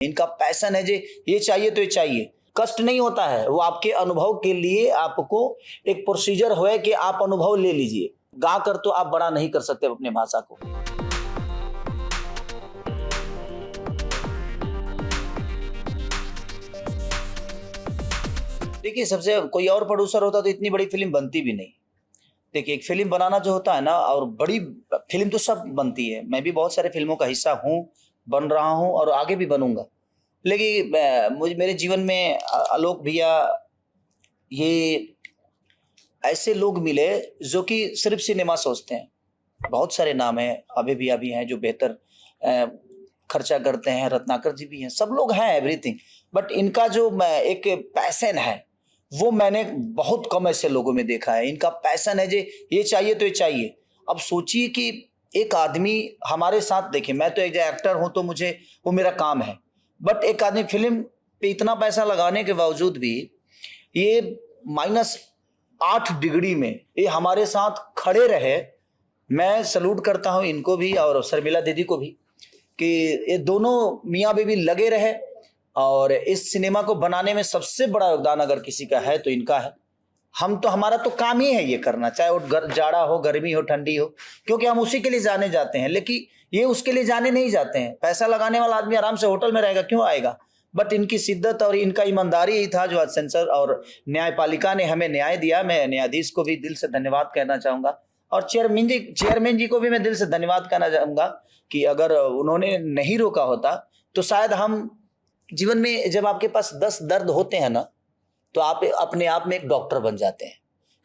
इनका पैशन है जे ये चाहिए तो ये चाहिए, कष्ट नहीं होता है, वो आपके अनुभव के लिए आपको एक प्रोसीजर है कि आप अनुभव ले लीजिए। गा कर तो आप बड़ा नहीं कर सकते अपने भाषा को। देखिए, सबसे कोई और प्रोड्यूसर होता तो इतनी बड़ी फिल्म बनती भी नहीं। देखिए, एक फिल्म बनाना जो होता है ना, और बड़ी फिल्म तो सब बनती है, मैं भी बहुत सारे फिल्मों का हिस्सा हूँ, बन रहा हूँ और आगे भी बनूंगा। लेकिन मुझे मेरे जीवन में आलोक भैया ये ऐसे लोग मिले जो कि सिर्फ सिनेमा सोचते हैं। बहुत सारे नाम हैं, अभी भी हैं जो बेहतर खर्चा करते हैं, रत्नाकर जी भी हैं, सब लोग हैं, एवरीथिंग। बट इनका जो एक पैशन है वो मैंने बहुत कम ऐसे लोगों में देखा है। इनका पैशन है जे ये चाहिए तो ये चाहिए। अब सोचिए कि एक आदमी हमारे साथ, देखिए मैं तो एक एक्टर हूं तो मुझे वो मेरा काम है, बट एक आदमी फिल्म पे इतना पैसा लगाने के बावजूद भी ये -8 डिग्री में ये हमारे साथ खड़े रहे। मैं सल्यूट करता हूं इनको भी और शर्मिला दीदी को भी कि ये दोनों मियाँ बीवी लगे रहे और इस सिनेमा को बनाने में सबसे बड़ा योगदान अगर किसी का है तो इनका है। हमारा तो काम ही है ये करना, चाहे वो जाड़ा हो, गर्मी हो, ठंडी हो, क्योंकि हम उसी के लिए जाने जाते हैं। लेकिन ये उसके लिए जाने नहीं जाते हैं। पैसा लगाने वाला आदमी आराम से होटल में रहेगा, क्यों आएगा? बट इनकी शिद्दत और इनका ईमानदारी ही था जो आज सेंसर और न्यायपालिका ने हमें न्याय दिया। मैं न्यायाधीश को भी दिल से धन्यवाद कहना चाहूंगा और चेयरमैन जी को भी मैं दिल से धन्यवाद कहना चाहूंगा कि अगर उन्होंने नहीं रोका होता तो शायद हम जीवन में, जब आपके पास 10 दर्द होते हैं ना, तो आप अपने आप में एक डॉक्टर बन जाते हैं,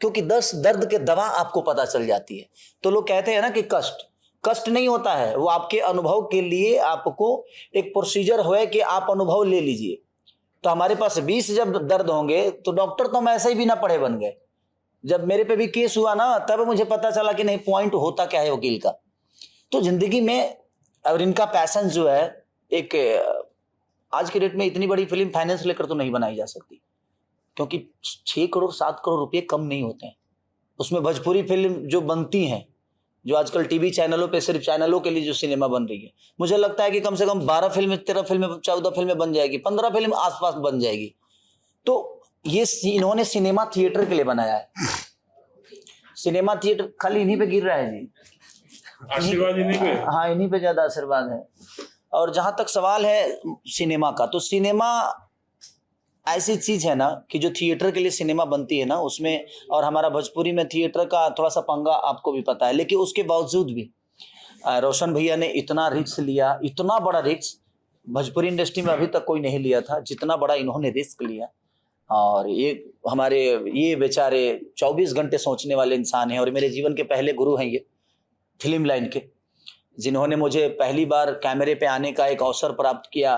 क्योंकि 10 दर्द के दवा आपको पता चल जाती है। तो लोग कहते हैं ना कि कष्ट नहीं होता है, वो आपके अनुभव के लिए आपको एक प्रोसीजर है कि आप अनुभव ले लीजिए। तो हमारे पास 20 जब दर्द होंगे तो डॉक्टर तो हम ऐसे ही बिना पढ़े बन गए। जब मेरे पे भी केस हुआ ना, तब मुझे पता चला कि नहीं, पॉइंट होता क्या है वकील का। तो जिंदगी में और इनका पैशन जो है, एक आज के डेट में इतनी बड़ी फिल्म फाइनेंस लेकर तो नहीं बनाई जा सकती, क्योंकि 6 करोड़ 7 करोड़ रुपए कम नहीं होते हैं। उसमें भोजपुरी फिल्म जो बनती हैं, जो आजकल टीवी चैनलों पे सिर्फ चैनलों के लिए जो सिनेमा बन रही है, मुझे लगता है कि कम से कम 12 फिल्में, 13 फिल्में, 14 फिल्में बन जाएगी, 15 फिल्म आसपास बन जाएगी। तो ये इन्होंने सिनेमा थिएटर के लिए बनाया है। सिनेमा थिएटर खाली इन्हीं पे गिर रहा है जी, आशीर्वाद इन्हीं पे। हाँ, इन्हीं पे ज्यादा आशीर्वाद है। और जहां तक सवाल है सिनेमा का, तो सिनेमा ऐसी चीज है ना कि जो थिएटर के लिए सिनेमा बनती है ना, उसमें, और हमारा भोजपुरी में थिएटर का थोड़ा सा पंगा आपको भी पता है, लेकिन उसके बावजूद भी रोशन भैया ने इतना रिस्क लिया, इतना बड़ा रिस्क भोजपुरी इंडस्ट्री में अभी तक कोई नहीं लिया था जितना बड़ा इन्होंने रिस्क लिया। और ये बेचारे 24 घंटे सोचने वाले इंसान हैं और मेरे जीवन के पहले गुरु हैं ये फिल्म लाइन के, जिन्होंने मुझे पहली बार कैमरे पे आने का एक अवसर प्राप्त किया।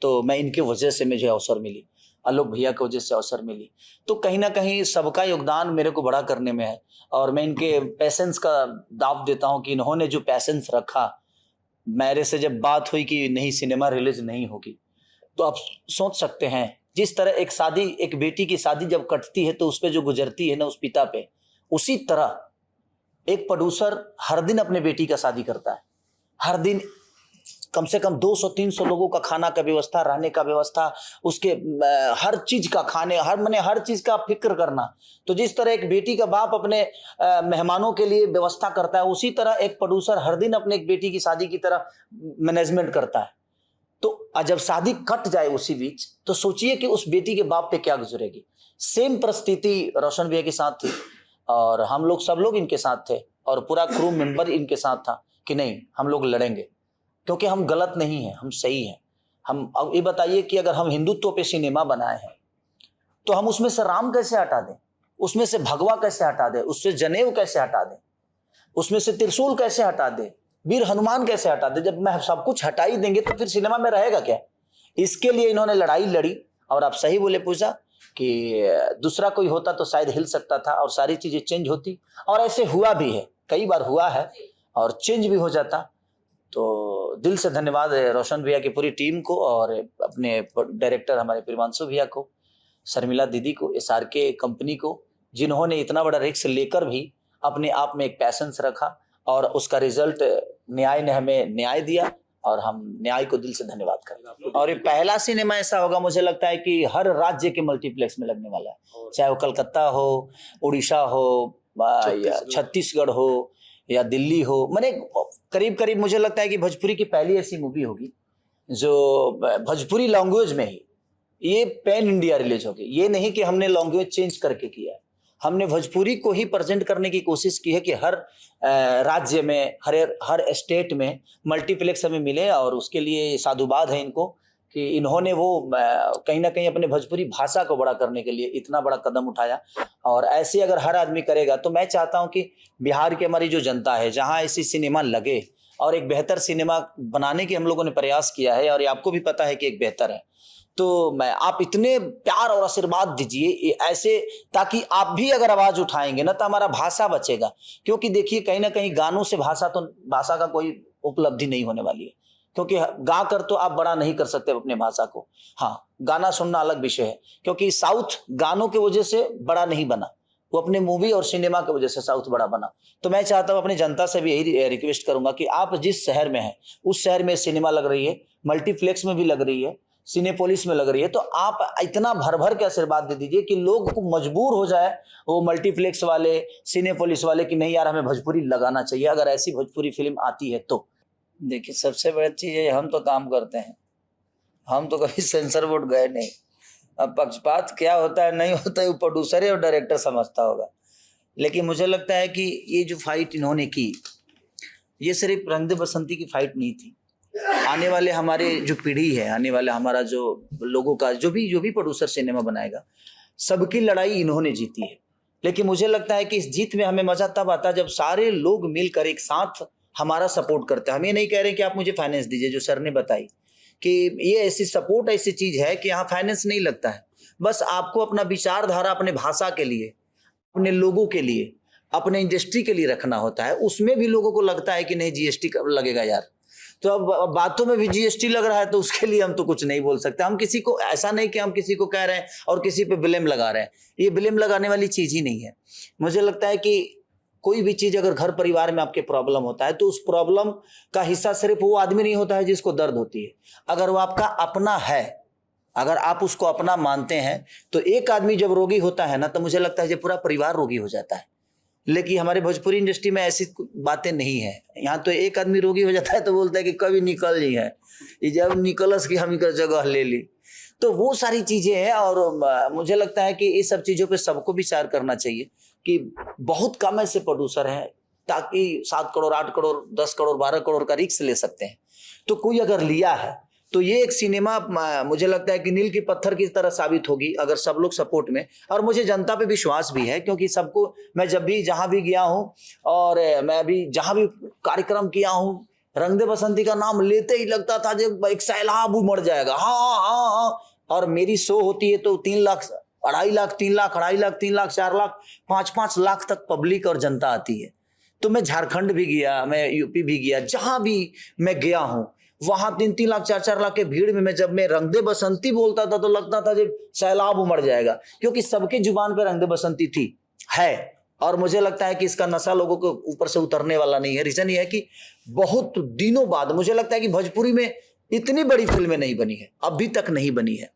तो मैं इनके वजह से मुझे अवसर मिली, आलोक भैया की वजह से अवसर मिली। तो कहीं ना कहीं सबका योगदान मेरे को बड़ा करने में है और मैं इनके पैसेंस का दाव देता हूं कि इन्होंने जो पैसेंस रखा। मेरे से जब बात हुई कि नहीं, सिनेमा रिलीज नहीं होगी, तो आप सोच सकते हैं जिस तरह एक बेटी की शादी जब कटती है तो उस पर जो गुजरती है ना, उस पिता पे, उसी तरह एक प्रोड्यूसर हर दिन अपने बेटी का शादी करता है। हर दिन कम से कम 200-300 लोगों का खाना का व्यवस्था, रहने का व्यवस्था, उसके हर चीज का हर चीज का फिक्र करना। तो जिस तरह एक बेटी का बाप अपने मेहमानों के लिए व्यवस्था करता है, उसी तरह एक प्रोड्यूसर हर दिन अपने एक बेटी की शादी की तरह मैनेजमेंट करता है। तो जब शादी कट जाए उसी बीच, तो सोचिए कि उस बेटी के बाप पे क्या गुजरेगी। सेम परिस्थिति रोशन भैया के साथ थी और हम लोग सब लोग इनके साथ थे और पूरा क्रू मेंबर इनके साथ था कि नहीं, हम लोग लड़ेंगे, क्योंकि हम गलत नहीं हैं, हम सही हैं। हम अब ये बताइए कि अगर हम हिंदुत्व पे सिनेमा बनाए हैं तो हम उसमें से राम कैसे हटा दें, उसमें से भगवा कैसे हटा दें, उससे जनेऊ कैसे हटा दें, उसमें से त्रिशूल कैसे हटा दें, वीर हनुमान कैसे हटा दे? जब मैं सब कुछ हटा ही देंगे तो फिर सिनेमा में रहेगा क्या? इसके लिए इन्होंने लड़ाई लड़ी। और आप सही बोले पूजा कि दूसरा कोई होता तो शायद हिल सकता था और सारी चीजें चेंज होती, और ऐसे हुआ भी है, कई बार हुआ है और चेंज भी हो जाता। तो दिल से धन्यवाद है रोशन भैया की पूरी टीम को और अपने डायरेक्टर हमारे प्रियांशु भैया को, शर्मिला दीदी को, SRK कंपनी को, जिन्होंने इतना बड़ा रिस्क लेकर भी अपने आप में एक पैशंस रखा और उसका रिजल्ट न्याय ने हमें न्याय दिया और हम न्याय को दिल से धन्यवाद करते हैं। और ये पहला सिनेमा ऐसा होगा मुझे लगता है कि हर राज्य के मल्टीप्लेक्स में लगने वाला है, चाहे वो कलकत्ता हो, उड़ीसा हो, या छत्तीसगढ़ हो या दिल्ली हो। मैंने करीब करीब मुझे लगता है कि भोजपुरी की पहली ऐसी मूवी होगी जो भोजपुरी लैंग्वेज में ही ये पैन इंडिया रिलीज होगी। ये नहीं कि हमने लैंग्वेज चेंज करके किया है, हमने भोजपुरी को ही प्रेजेंट करने की कोशिश की है कि हर राज्य में, हर स्टेट में मल्टीप्लेक्स हमें मिले। और उसके लिए साधुवाद है इनको कि इन्होंने वो कहीं ना कहीं अपने भोजपुरी भाषा को बड़ा करने के लिए इतना बड़ा कदम उठाया। और ऐसे अगर हर आदमी करेगा तो मैं चाहता हूं कि बिहार की हमारी जो जनता है, जहां ऐसी सिनेमा लगे और एक बेहतर सिनेमा बनाने की हम लोगों ने प्रयास किया है, और ये आपको भी पता है कि एक बेहतर है, तो मैं आप इतने प्यार और आशीर्वाद दीजिए ऐसे, ताकि आप भी अगर आवाज उठाएंगे ना तो हमारा भाषा बचेगा। क्योंकि देखिए कहीं ना कहीं गानों से भाषा का कोई उपलब्धि नहीं होने वाली है, क्योंकि गा कर तो आप बड़ा नहीं कर सकते अपने भाषा को। हाँ, गाना सुनना अलग विषय है, क्योंकि साउथ गानों की वजह से बड़ा नहीं बना, वो अपने मूवी और सिनेमा की वजह से साउथ बड़ा बना। तो मैं चाहता हूं अपनी जनता से भी यही रिक्वेस्ट करूंगा कि आप जिस शहर में हैं उस शहर में सिनेमा लग रही है, मल्टीप्लेक्स में भी लग रही है, सिनेपोलिस में लग रही है, तो आप इतना भर भर के आशीर्वाद दे दीजिए कि लोग को मजबूर हो जाए वो मल्टीप्लेक्स वाले, सिनेपोलिस वाले, कि नहीं यार हमें भोजपुरी लगाना चाहिए अगर ऐसी भोजपुरी फिल्म आती है तो। देखिए सबसे बड़ी चीज है, हम तो काम करते हैं, हम तो कभी सेंसर बोर्ड गए नहीं। अब पक्षपात क्या होता है नहीं होता है वो प्रोड्यूसर और डायरेक्टर समझता होगा, लेकिन मुझे लगता है कि ये जो फाइट इन्होंने की, ये सिर्फ रंग दे बसंती की फाइट नहीं थी। आने वाले हमारे जो पीढ़ी है, आने वाला हमारा जो लोगों का जो भी प्रोड्यूसर सिनेमा बनाएगा, सबकी लड़ाई इन्होंने जीती है। लेकिन मुझे लगता है कि इस जीत में हमें मजा तब आता है जब सारे लोग मिलकर एक साथ हमारा सपोर्ट करते हैं। हम ये नहीं कह रहे कि आप मुझे फाइनेंस दीजिए, जो सर ने बताई कि ये ऐसी सपोर्ट ऐसी चीज है कि यहाँ फाइनेंस नहीं लगता है, बस आपको अपना विचारधारा अपने भाषा के लिए, अपने लोगों के लिए, अपने इंडस्ट्री के लिए रखना होता है। उसमें भी लोगों को लगता है कि नहीं जीएसटी कब लगेगा यार, तो अब बातों में भी जीएसटी लग रहा है, तो उसके लिए हम तो कुछ नहीं बोल सकते। हम किसी को ऐसा नहीं कि हम किसी को कह रहे हैं और किसी पे ब्लेम लगा रहे हैं, ये ब्लेम लगाने वाली चीज ही नहीं है। मुझे लगता है कि कोई भी चीज अगर घर परिवार में आपके प्रॉब्लम होता है तो उस प्रॉब्लम का हिस्सा सिर्फ वो आदमी नहीं होता है जिसको दर्द होती है। अगर वो आपका अपना है, अगर आप उसको अपना मानते हैं, तो एक आदमी जब रोगी होता है ना तो मुझे लगता है कि पूरा परिवार रोगी हो जाता है। लेकिन हमारे भोजपुरी इंडस्ट्री में ऐसी बातें नहीं है। यहाँ तो एक आदमी रोगी हो जाता है तो बोलता है कि कभी निकल ही है, ये जब निकलस की हम इनका जगह ले ली। तो वो सारी चीजें हैं, और मुझे लगता है कि ये सब चीजों पे सबको विचार करना चाहिए कि बहुत कम ऐसे प्रोड्यूसर हैं ताकि 7 करोड़ 8 करोड़ 10 करोड़ 12 करोड़ का रिस्क ले सकते हैं। तो कोई अगर लिया है तो ये एक सिनेमा मुझे लगता है कि नील की पत्थर की तरह साबित होगी अगर सब लोग सपोर्ट में। और मुझे जनता पे विश्वास भी है, क्योंकि सबको मैं जब भी जहां भी गया हूं और मैं अभी जहां भी कार्यक्रम किया हूं, रंग दे बसंती का नाम लेते ही लगता था जब एक सैलाब उमड़ जाएगा। हाँ हाँ हाँ। और मेरी शो होती है तो 3 लाख 2.5 लाख 3 लाख 2.5 लाख 3 लाख 4 लाख 5-5 लाख तक पब्लिक और जनता आती है। तो मैं झारखंड भी गया, मैं यूपी भी गया, जहां भी मैं गया हूं वहां 3-3 लाख 4-4 लाख के भीड़ में जब मैं रंग दे बसंती बोलता था तो लगता था जब सैलाब उमड़ जाएगा, क्योंकि सबके जुबान पे रंग दे बसंती थी है। और मुझे लगता है कि इसका नशा लोगों के ऊपर से उतरने वाला नहीं है। रीजन ये है कि बहुत दिनों बाद मुझे लगता है कि भोजपुरी में इतनी बड़ी फिल्में नहीं बनी है, अभी तक नहीं बनी है,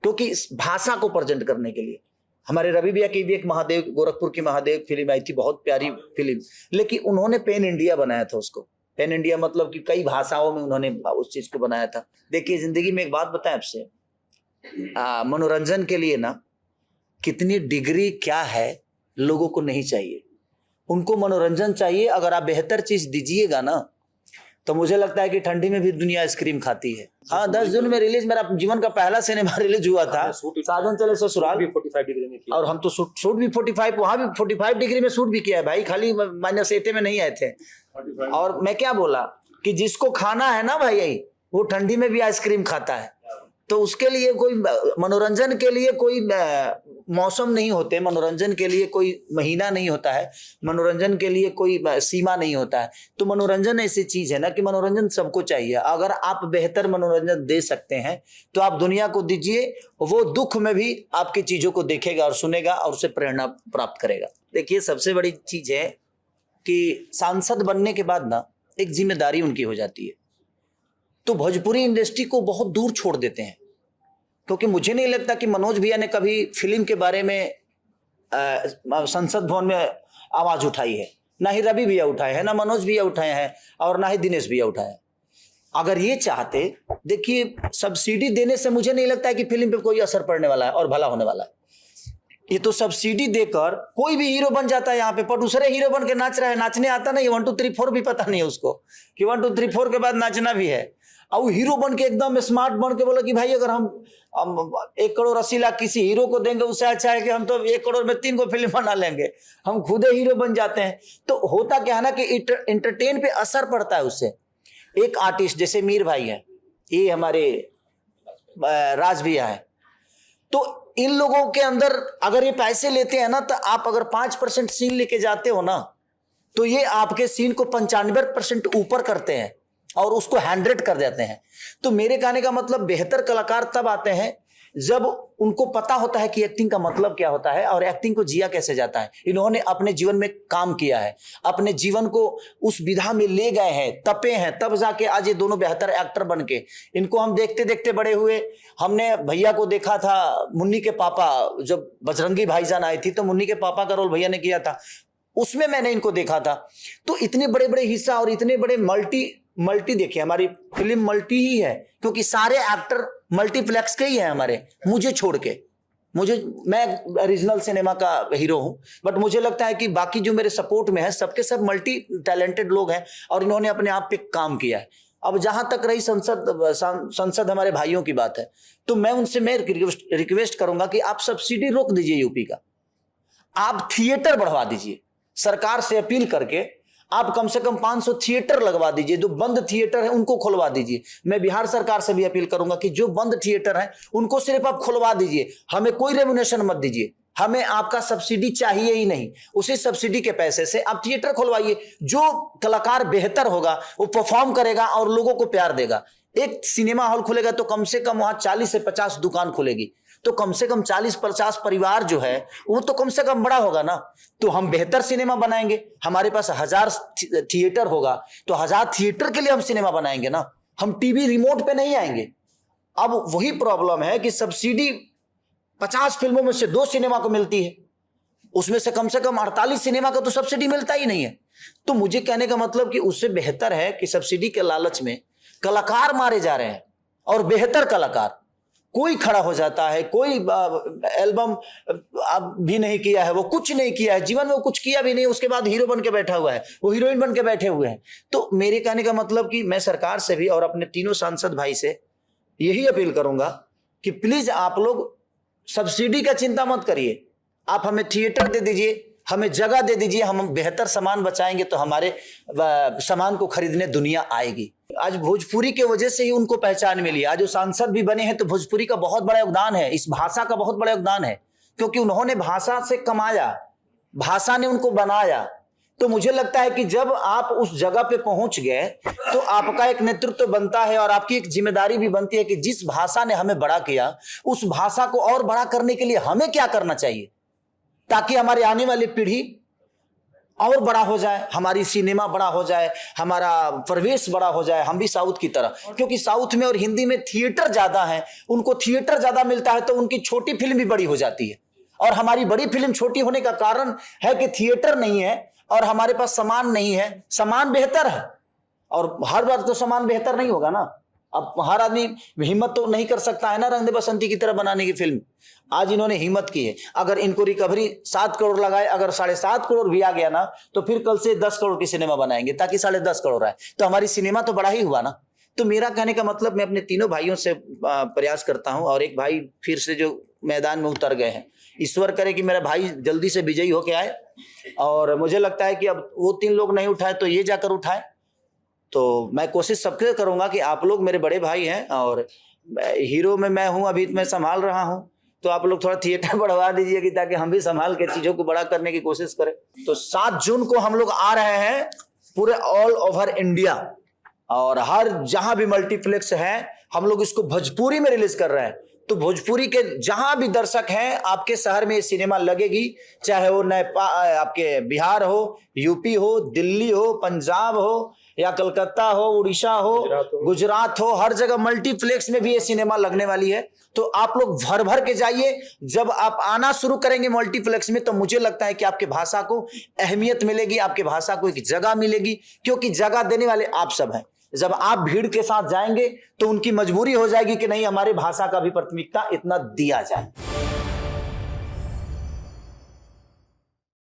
क्योंकि इस भाषा को प्रेजेंट करने के लिए हमारे रवि भैया की भी एक महादेव, गोरखपुर की महादेव फिल्म आई थी, बहुत प्यारी फिल्म, लेकिन उन्होंने पेन इंडिया बनाया था उसको। पेन इंडिया मतलब कि कई भाषाओं में उन्होंने उस चीज को बनाया था। देखिए जिंदगी में एक बात बताएं आपसे, मनोरंजन के लिए ना कितनी डिग्री क्या है लोगों को नहीं चाहिए, उनको मनोरंजन चाहिए। अगर आप बेहतर चीज दीजिएगा ना तो मुझे लगता है कि ठंडी में भी दुनिया आइसक्रीम खाती है। हाँ, 10 जून में रिलीज, मेरा जीवन का पहला सिनेमा रिलीज हुआ था, साधन चले ससुराल, 45 डिग्री में किया। और हम तो शूट भी 45, वहां भी 45 डिग्री में शूट भी किया है भाई, खाली -8 में नहीं आए थे। और मैं क्या बोला कि जिसको खाना है ना भाई वो ठंडी में भी आइसक्रीम खाता है। तो उसके लिए कोई मनोरंजन के लिए कोई मौसम नहीं होते, मनोरंजन के लिए कोई महीना नहीं होता है, मनोरंजन के लिए कोई सीमा नहीं होता है। तो मनोरंजन ऐसी चीज है ना कि मनोरंजन सबको चाहिए। अगर आप बेहतर मनोरंजन दे सकते हैं तो आप दुनिया को दीजिए, वो दुख में भी आपकी चीजों को देखेगा और सुनेगा और उससे प्रेरणा प्राप्त करेगा। देखिए सबसे बड़ी चीज है कि सांसद बनने के बाद ना एक जिम्मेदारी उनकी हो जाती है। तो भोजपुरी इंडस्ट्री को बहुत दूर छोड़ देते हैं। क्योंकि मुझे नहीं लगता कि मनोज भैया ने कभी फिल्म के बारे में संसद भवन में आवाज उठाई है, ना ही रवि भैया उठाए हैं, ना मनोज भैया उठाए हैं, और ना ही दिनेश भैया उठाए हैं। अगर ये चाहते, देखिए सब्सिडी देने से मुझे नहीं लगता है कि फिल्म पे कोई असर पड़ने वाला है और भला होने वाला है। ये तो सब्सिडी देकर कोई भी हीरो बन जाता है। यहाँ पे प्रोड्यूसर हीरो बन के नाच रहा है, नाचने आता नहीं, 1 2 3 4 भी पता नहीं है उसको कि 1 2 3 4 के बाद नाचना भी है। और हीरो बन के एकदम स्मार्ट बन के बोला कि भाई अगर हम 1 करोड़ 80 लाख किसी हीरो को देंगे, उससे अच्छा है कि हम तो 1 करोड़ में 3 को फिल्म बना लेंगे, हम खुद हीरो बन जाते हैं। तो होता क्या है ना कि इंटरटेन पे असर पड़ता है उससे। एक आर्टिस्ट जैसे मीर भाई है, ये हमारे राज भैया है, तो इन लोगों के अंदर अगर ये पैसे लेते हैं ना, तो आप अगर 5% सीन लेके जाते हो ना, तो ये आपके सीन को 95% ऊपर करते हैं और उसको 100 कर देते हैं। तो मेरे कहने का मतलब बेहतर कलाकार तब आते हैं जब उनको पता होता है कि एक्टिंग का मतलब क्या होता है और एक्टिंग को जिया कैसे जाता है। इन्होंने अपने जीवन में काम किया है, अपने जीवन को उस विधा में ले गए हैं, तपे हैं, तब जाके आज ये दोनों बेहतर एक्टर बन के। इनको हम देखते देखते बड़े हुए। हमने भैया को देखा था मुन्नी के पापा, जब बजरंगी भाईजान आई थी तो मुन्नी के पापा का रोल भैया ने किया था, उसमें मैंने इनको देखा था। तो इतने बड़े बड़े हिस्सा और इतने बड़े मल्टी देखिए, हमारी फिल्म मल्टी ही है, क्योंकि सारे एक्टर मल्टीप्लेक्स के ही है हमारे, मुझे छोड़ के। मैं रीजनल सिनेमा का हीरो हूं, बट मुझे लगता है कि बाकी जो मेरे सपोर्ट में है सबके सब मल्टी टैलेंटेड लोग हैं और इन्होंने अपने आप पे काम किया है। अब जहां तक रही संसद हमारे भाइयों की बात है, तो मैं उनसे रिक्वेस्ट करूंगा कि आप सब्सिडी रोक दीजिए यूपी का, आप थिएटर बढ़वा दीजिए, सरकार से अपील करके आप कम से कम 500 थिएटर लगवा दीजिए। जो बंद थिएटर है उनको खुलवा दीजिए। मैं बिहार सरकार से भी अपील करूंगा कि जो बंद थिएटर है उनको सिर्फ आप खुलवा दीजिए, हमें कोई रेम्युनेशन मत दीजिए, हमें आपका सब्सिडी चाहिए ही नहीं। उसी सब्सिडी के पैसे से आप थिएटर खुलवाइए। जो कलाकार बेहतर होगा वो परफॉर्म करेगा और लोगों को प्यार देगा। एक सिनेमा हॉल खुलेगा तो कम से कम वहां 40 से 50 दुकान खुलेगी, तो कम से कम 40-50 परिवार जो है वो तो कम से कम बड़ा होगा ना। तो हम बेहतर सिनेमा बनाएंगे। हमारे पास 1000 थिएटर होगा तो 1000 थिएटर के लिए हम सिनेमा बनाएंगे ना, हम टीवी रिमोट पे नहीं आएंगे। अब वही प्रॉब्लम है कि सब्सिडी 50 फिल्मों में से 2 सिनेमा को मिलती है, उसमें से कम 48 सिनेमा का तो सब्सिडी मिलता ही नहीं है। तो मुझे कहने का मतलब कि उससे बेहतर है कि सब्सिडी के लालच में कलाकार मारे जा रहे हैं, और बेहतर कलाकार कोई खड़ा हो जाता है, कोई एल्बम भी नहीं किया है, वो कुछ नहीं किया है जीवन में, वो कुछ किया भी नहीं, उसके बाद हीरो बन के बैठा हुआ है, वो हीरोइन बन के बैठे हुए हैं। तो मेरे कहने का मतलब कि मैं सरकार से भी और अपने तीनों सांसद भाई से यही अपील करूंगा कि प्लीज आप लोग सब्सिडी का चिंता मत करिए, आप हमें थिएटर दे दीजिए, हमें जगह दे दीजिए, हम बेहतर सामान बचाएंगे तो हमारे सामान को खरीदने दुनिया आएगी। आज भोजपुरी के वजह से ही उनको पहचान मिली। आज जो सांसद भी बने हैं तो भोजपुरी का बहुत बड़ा योगदान है, इस भाषा का बहुत बड़ा योगदान है, क्योंकि उन्होंने भाषा से कमाया, भाषा ने उनको बनाया। तो मुझे लगता है कि जब आप उस जगह पे पहुंच गए तो आपका एक नेतृत्व बनता है और आपकी एक जिम्मेदारी भी बनती है कि जिस भाषा ने हमें बड़ा किया, उस भाषा को और बड़ा करने के लिए हमें क्या करना चाहिए, ताकि हमारी आने वाली पीढ़ी और बड़ा हो जाए, हमारी सिनेमा बड़ा हो जाए, हमारा प्रवेश बड़ा हो जाए, हम भी साउथ की तरह। क्योंकि साउथ में और हिंदी में थिएटर ज्यादा है, उनको थिएटर ज्यादा मिलता है तो उनकी छोटी फिल्म भी बड़ी हो जाती है। और हमारी बड़ी फिल्म छोटी होने का कारण है कि थिएटर नहीं है और हमारे पास सामान नहीं है। सामान बेहतर है और हर बार तो सामान बेहतर नहीं होगा ना। अब हर आदमी हिम्मत तो नहीं कर सकता है ना रंग दे बसंती की तरह बनाने की फिल्म। आज इन्होंने हिम्मत की है। अगर इनको रिकवरी 7 करोड़ लगाए, अगर 7.5 करोड़ भी आ गया ना, तो फिर कल से 10 करोड़ की सिनेमा बनाएंगे ताकि 10.5 करोड़ आए, तो हमारी सिनेमा तो बड़ा ही हुआ ना। तो मेरा कहने का मतलब, मैं अपने तीनों भाइयों से प्रयास करता हूं, और एक भाई फिर से जो मैदान में उतर गए हैं, ईश्वर करे कि मेरा भाई जल्दी से विजयी होके आए। और मुझे लगता है कि अब वो 3 लोग नहीं उठाए तो ये जाकर उठाए। तो मैं कोशिश सबके करूंगा कि आप लोग मेरे बड़े भाई हैं और हीरो में मैं हूं, अभी मैं संभाल रहा हूं, तो आप लोग थोड़ा थिएटर बढ़वा दीजिए कि ताकि हम भी संभाल के चीजों को बड़ा करने की कोशिश करें। तो 7 जून को हम लोग आ रहे हैं पूरे ऑल ओवर इंडिया, और हर जहां भी मल्टीप्लेक्स है हम लोग इसको भोजपुरी में रिलीज कर रहे हैं। तो भोजपुरी के जहां भी दर्शक हैं, आपके शहर में ये सिनेमा लगेगी, चाहे वो आपके बिहार हो, यूपी हो, दिल्ली हो, पंजाब हो, या कलकत्ता हो, उड़ीसा हो, गुजरात हो, हर जगह मल्टीप्लेक्स में भी ये सिनेमा लगने वाली है। तो आप लोग भर भर के जाइए। जब आप आना शुरू करेंगे मल्टीप्लेक्स में तो मुझे लगता है कि आपके भाषा को अहमियत मिलेगी, आपके भाषा को एक जगह मिलेगी, क्योंकि जगह देने वाले आप सब हैं। जब आप भीड़ के साथ जाएंगे तो उनकी मजबूरी हो जाएगी कि नहीं, हमारे भाषा का भी प्राथमिकता इतना दिया जाए।